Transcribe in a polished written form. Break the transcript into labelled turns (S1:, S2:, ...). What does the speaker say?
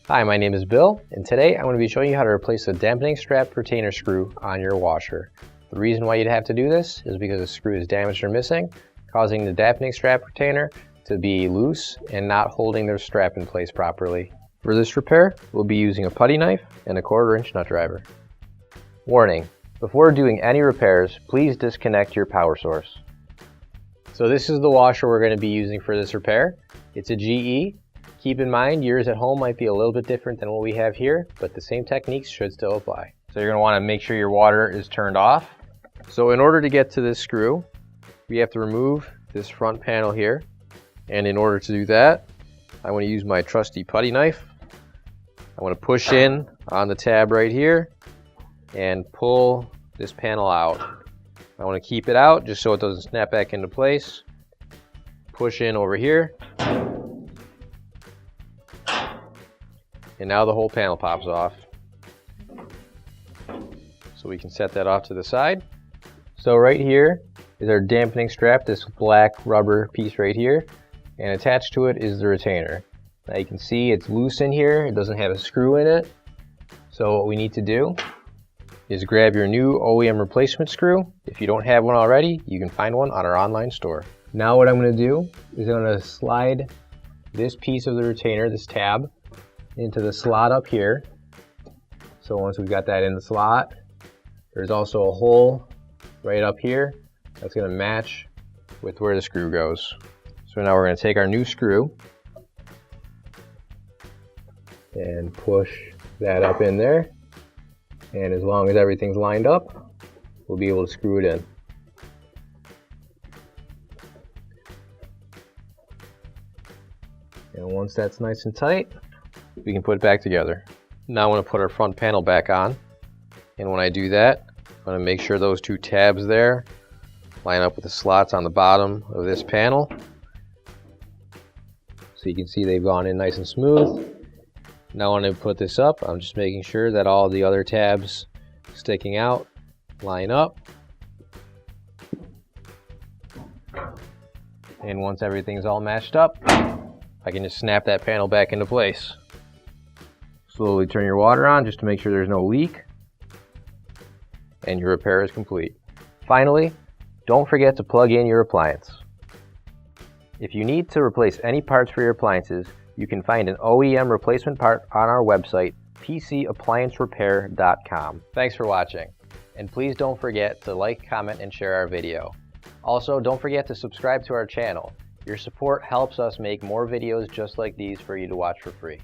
S1: Hi, my name is Bill, and today I'm going to be showing you how to replace the dampening strap retainer screw on your washer. The reason why you'd have to do this is because the screw is damaged or missing, causing the dampening strap retainer to be loose and not holding their strap in place properly. For this repair, we'll be using a putty knife and a 1/4-inch nut driver. Warning: before doing any repairs, please disconnect your power source. So this is the washer we're going to be using for this repair. It's a GE. Keep in mind, yours at home might be a little bit different than what we have here, but the same techniques should still apply. So you're going to want to make sure your water is turned off. So in order to get to this screw, we have to remove this front panel here. And in order to do that, I want to use my trusty putty knife. I want to push in on the tab right here and pull this panel out. I want to keep it out just so it doesn't snap back into place. Push in over here. And now the whole panel pops off. So we can set that off to the side. So right here is our dampening strap, this black rubber piece right here. And attached to it is the retainer. Now you can see it's loose in here. It doesn't have a screw in it. So what we need to do is grab your new OEM replacement screw. If you don't have one already, you can find one on our online store. Now what I'm going to do is I'm going to slide this piece of the retainer, this tab, into the slot up here. So once we've got that in the slot, there's also a hole right up here that's going to match with where the screw goes. So now we're going to take our new screw and push that up in there. And as long as everything's lined up, we'll be able to screw it in. And once that's nice and tight, we can put it back together. Now I want to put our front panel back on. And when I do that, I want to make sure those two tabs there line up with the slots on the bottom of this panel. So you can see they've gone in nice and smooth. Now when I put this up, I'm just making sure that all the other tabs sticking out line up. And once everything's all matched up, I can just snap that panel back into place. Slowly turn your water on just to make sure there's no leak. And your repair is complete. Finally, don't forget to plug in your appliance. If you need to replace any parts for your appliances, you can find an OEM replacement part on our website, PCApplianceRepair.com. Thanks for watching, and please don't forget to like, comment, and share our video. Also, don't forget to subscribe to our channel. Your support helps us make more videos just like these for you to watch for free.